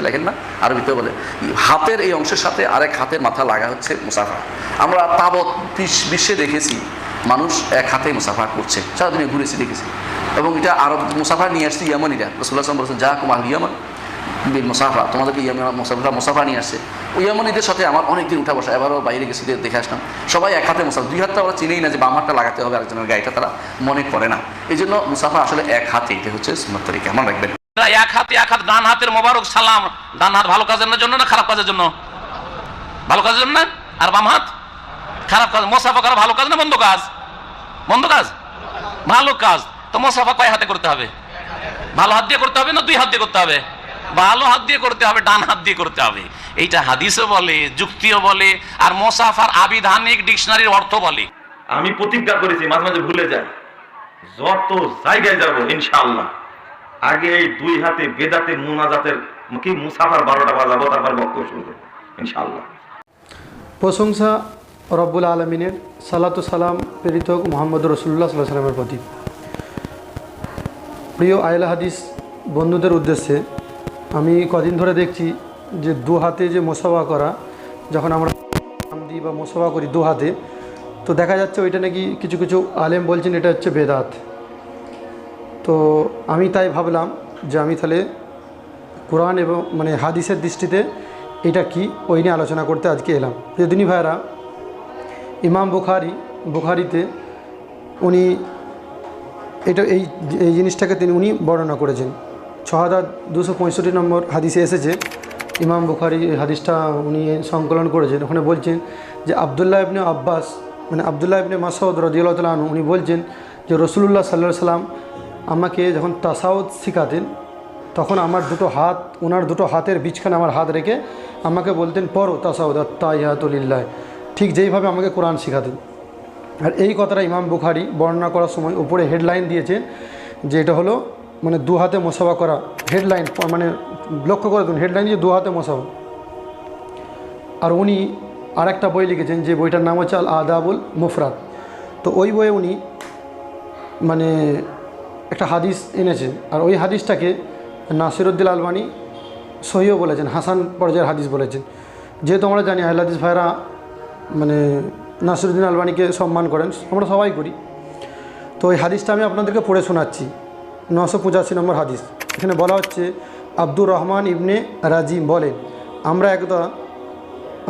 লেখেন না, আরবিতে বলে হাতের এই অংশের সাথে আরেক হাতের মাথা লাগা হচ্ছে মুসাফা। আমরা তাবৎ বিশ্বে দেখেছি মানুষ এক হাতে মুসাফা করছে, সারাদিনে ঘুরেছি দেখেছি। এবং এটা আরব মুসাফা নিয়ে আসছে ইয়ামানিরা। রাসূলুল্লাহ সাল্লাল্লাহু আলাইহি ওয়াসাল্লাম বলেছেন যা কুমার ইয়ামান বিল মুসাফা, তোমাদেরকে মুসাফা নিয়ে আসছে। ওই ইয়ামানিদের সাথে আমার অনেকদিন উঠা বসা, এবারও বাইরে গেছি দেখে আসলাম, সবাই এক হাতে মুসাফা, দুই হাতটা ওরা চিনেই না যে বাম হাতটা লাগাতে হবে আরেকজনের গায়ে, তারা মনে করে না। এই জন্য মুসাফা আসলে এক হাতে, এটা হচ্ছে সুন্নাত তরিকা, মনে রাখবেন। এক হাতে ডান হাতের মোবারক সালাম, ডান হাত ভালো কাজের জন্য না খারাপ কাজের জন্য? ভালো কাজের জন্য না। আর বাম হাত খারাপ কাজ। মুসাফা করা ভালো কাজ না মন্দ কাজ? মন্দ কাজ, ভালো কাজ। তো মুসাফা কয় হাতে করতে হবে? ভালো হাত দিয়ে করতে হবে না দুই হাত দিয়ে করতে হবে? ভালো হাত দিয়ে করতে হবে, ডান হাত দিয়ে করতে হবে। এইটা হাদিসও বলে, যুক্তিও বলে, আর মুসাফার আবিধানিক ডিকশনারির অর্থ বলে। আমি প্রতিজ্ঞা করেছি, মাঝে মাঝে ভুলে যাই, যত জায়গায় যাব ইনশাআল্লাহ আগে এই দুই হাতে বেদাতে মুনাজাতের কি মুসাফার 12টা বাজাবো, তারপর বক্তব্য শুরু করবো ইনশাআল্লাহ। প্রশংসা রব্বুল আলমিনের, সালাতু সালাম প্রেরিত মোহাম্মদ রসুল্লাহ সাল্লাল্লাহু আলাইহি ওয়াসাল্লামের প্রতি। প্রিয় আহলে হাদিস বন্ধুদের উদ্দেশ্যে আমি কদিন ধরে দেখছি যে দু হাতে যে মুসাফা করা, যখন আমরা নাম দিই বা মুসাফা করি দু হাতে, তো দেখা যাচ্ছে ওইটা নাকি কিছু কিছু আলেম বলছেন এটা হচ্ছে বেদাত। তো আমি তাই ভাবলাম যে আমি তাহলে কোরআন এবং মানে হাদিসের দৃষ্টিতে এটা কি ওই নিয়ে আলোচনা করতে আজকে এলাম। প্রিয়দিনী ভাইরা, ইমাম বুখারিতে উনি এটা এই জিনিসটাকে উনি বর্ণনা করেছেন। 6265 নম্বর হাদিসে এসেছে, ইমাম বুখারী এই হাদিসটা উনি সংকলন করেছেন। ওখানে বলছেন যে আবদুল্লাহ ইবনে আব্বাস মানে আবদুল্লাহ ইবনে মাসউদ রাদিয়াল্লাহু তাআলা আনহু উনি বলছেন যে রাসূলুল্লাহ সাল্লাল্লাহু আলাইহি সাল্লাম আমাকে যখন তাসাউদ শিখাতেন তখন আমার ওনার দুটো হাতের বিচখানে আমার হাত রেখে আমাকে বলতেন পড়ো তাসাউদ আত-তাহিয়াতু লিল্লাহ, ঠিক যেইভাবে আমাকে কোরআন শিখাতেন। আর এই কথাটা ইমাম বুখারী বর্ণনা করার সময় উপরে হেডলাইন দিয়েছে যে এটা হলো মানে দু হাতে মুসাফা করা। হেডলাইন মানে লক্ষ্য করে দেখুন, হেডলাইন যে দু হাতে মুসাফা। আর উনি আরেকটা বই লিখেছেন যে বইটার নাম হচ্ছে আল আদাবুল মুফরাদ। তো ওই বইয়ে উনি মানে একটা হাদিস এনেছেন, আর ওই হাদিসটাকে নাসিরউদ্দিন আলবানী সহিহ বলেছেন, হাসান পর্যায়ের হাদিস বলেছেন। যেহেতু আমরা জানি আহলে হাদিস ভাইরা মানে নাসিরউদ্দিন আলবানীকে সম্মান করেন, আমরা সবাই করি। তো ওই হাদিসটা আমি আপনাদেরকে পড়ে শোনাচ্ছি। 985 নম্বর হাদিস। এখানে বলা হচ্ছে আব্দুর রহমান ইবনে রাজিম বলেন, আমরা একদা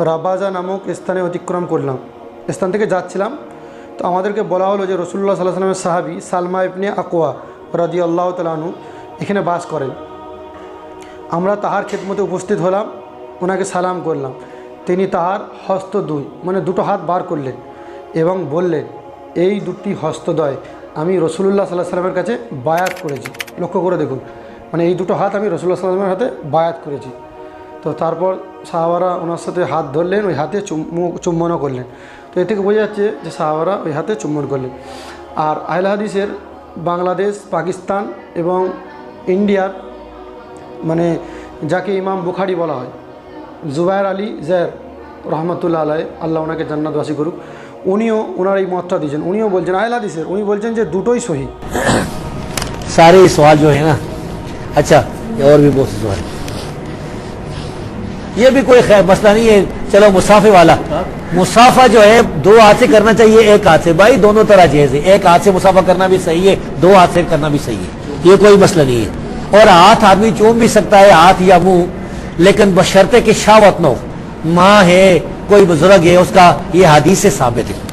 রাবাজা নামক স্থানে অতিক্রম করলাম, স্থান থেকে যাচ্ছিলাম। তো আমাদেরকে বলা হলো যে রাসূলুল্লাহ সাল্লাল্লাহু আলাইহি ওয়াসাল্লামের সাহাবী সালমা ইবনে আকওয়া রাদিয়াল্লাহু তাআলা আনহু এখানে বাস করেন। আমরা তাহার খেদমতে উপস্থিত হলাম, ওনাকে সালাম করলাম। তিনি তাহার হস্তদ্বয় মানে দুটো হাত বার করলেন এবং বললেন, এই দুটি হস্তদ্বয় আমি রাসূলুল্লাহ সাল্লাল্লাহু আলাইহি ওয়াসাল্লামের কাছে বায়াত করেছি। লক্ষ্য করে দেখুন, মানে এই দুটো হাত আমি রাসূলুল্লাহ সাল্লাল্লাহু আলাইহি ওয়াসাল্লামের হাতে বায়াত করেছি। তো তারপর সাহাবারা ওনার সাথে হাত ধরলেন, ওই হাতে চুম্বনও করলেন। তো এ থেকে বোঝা যাচ্ছে যে সাহাবারা ওই হাতে চুম্বন করলেন। আর আহলে হাদিসের বাংলাদেশ, পাকিস্তান এবং ইন্ডিয়ার মানে যাকে ইমাম বুখারী বলা হয়, জুবায়ের আলী জের রহমতুল্লাহ আলাইহি, আল্লাহ ওনাকে জান্নাতবাসী করুক, উনিও ওনার এই মতটা দিয়েছেন। উনিও বলছেন আহলে হাদিসের, উনি বলছেন যে দুটোই সহি। सारे सवाल जो है ना, अच्छा और भी बहुत से सवाल, ये भी कोई खैर मसला नहीं है। चलो मुसाफे वाला, मुसाफा जो है दो हाथ से करना चाहिए एक हाथ से, भाई दोनों तरह जायज़ है। एक हाथ से मुसाफा करना भी सही है, दो हाथ से करना भी सही है, ये कोई मसला नहीं है। और हाथ आदमी चूम भी सकता है, हाथ या मुंह, लेकिन बशर्ते कि शावत न हो, माँ है कोई बुजुर्ग है उसका, ये हदीस से साबित है।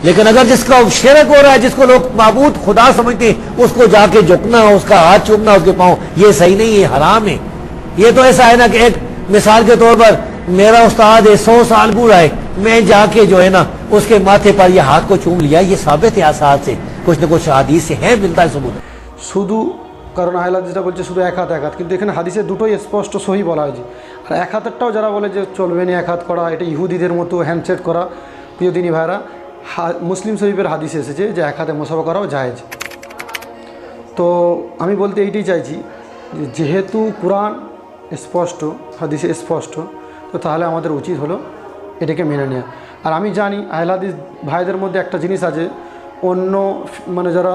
लेकिन अगर जिसका शिरक हो रहा है, जिसको लोग माबूद खुदा समझते हैं, उसको जाके झुकना, उसका हाथ चूमना, उसके पाँव, ये सही नहीं है, हराम है। ये तो ऐसा है ना कि एक मिसाल के तौर पर मेरा उस्ताद है 100 साल बूढ़ा है, मैं जाके जो है ना उसके माथे पर ये हाथ को चूम लिया, ये साबित है आसाद से, कुछ न कुछ हदीस से है, मिलता है सबूत। শুধু কারণ আহলে হাদিসটা বলছে শুধু এক হাত, কিন্তু এখানে হাদিসে দুটোই স্পষ্ট সহি বলা হয়েছে। আর এক হাতেরটাও যারা বলে যে চলবে না এক হাত করা, এটা ইহুদিদের মতো হ্যান্ডশেক করা, প্রিয় দিনী ভাইরা, মুসলিম শরীফের হাদিসে এসেছে যে এক হাতে মুসাফা করাও জায়েজ। তো আমি বলতে এইটাই চাইছি যে যেহেতু কোরআন স্পষ্ট, হাদিসে স্পষ্ট, তো তাহলে আমাদের উচিত হলো এটাকে মেনে নেওয়া। আর আমি জানি আহলে হাদিস ভাইদের মধ্যে একটা জিনিস আছে, অন্য মানে যারা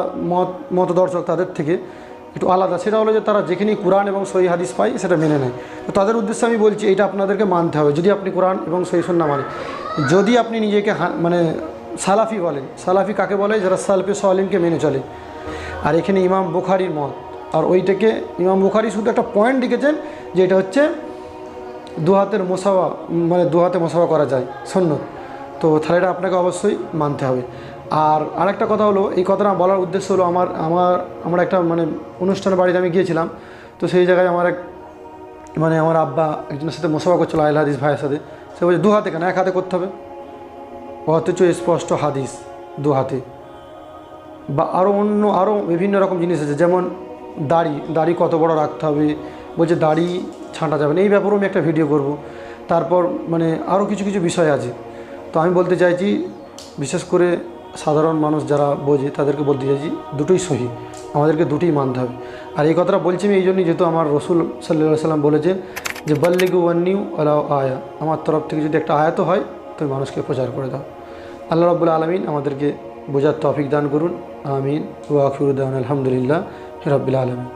মতদর্শক তাদের থেকে, একটু আলাদা। সেটা হলো যে তারা যেখানেই কোরআন এবং সহি হাদিস পায় সেটা মেনে নেয়। তো তাদের উদ্দেশ্যে আমি বলছি এইটা আপনাদেরকে মানতে হবে যদি আপনি কোরআন এবং সহি সুন্নাহ মানে। যদি আপনি নিজেকে মানে সালাফি বলেন, সালাফি কাকে বলে? যারা সালফে সালিনকে মেনে চলে। আর এখানে ইমাম বুখারীর মত, আর ওইটাকে ইমাম বুখারী শুধু একটা পয়েন্ট লিখেছেন যে এটা হচ্ছে দু হাতের মোসাওয়া, মানে দু হাতে মোসাওয়া করা যায় সুন্নত। তো তাহলে এটা আপনাকে অবশ্যই মানতে হবে। আর আরেকটা কথা হলো, এই কথাটা বলার উদ্দেশ্য হলো আমার একটা মানে অনুষ্ঠানের বাড়িতে আমি গিয়েছিলাম। তো সেই জায়গায় আমার আব্বা একজনের সাথে মোসাফা করছিল, আহলে হাদিস ভাইয়ের সাথে। সে বলছে দু হাতে কেন, এক হাতে করতে হবে। অথচ স্পষ্ট হাদিস দু হাতে। বা আরও বিভিন্ন রকম জিনিস আছে, যেমন দাড়ি কত বড় রাখতে হবে, বলছে দাড়ি ছাঁটা যাবে না, এই ব্যাপারেও আমি একটা ভিডিও করব। তারপর মানে আরও কিছু কিছু বিষয় আছে। তো আমি বলতে চাইছি, বিশেষ করে সাধারণ মানুষ যারা বোঝে তাদেরকে বলতে চাইছি দুটোই সহি, আমাদেরকে দুটোই মানতে হবে। আর এই কথাটা বলছি আমি এই জন্যই, যেহেতু আমার রসুল সাল্লাল্লাহু আলাইহি সাল্লাম বলেছেন যে বাল্লিগু ওয়ান্নিউ আলাউ আয়া, আমার তরফ থেকে যদি একটা আয়াতও হয় তো মানুষকে প্রচার করে দাও। আল্লাহ রাব্বুল আলামিন আমাদেরকে বোঝার তৌফিক দান করুন। আমিন ওয়া আখিরু দাওয়ানা আলহামদুলিল্লাহি রাব্বিল আলামিন।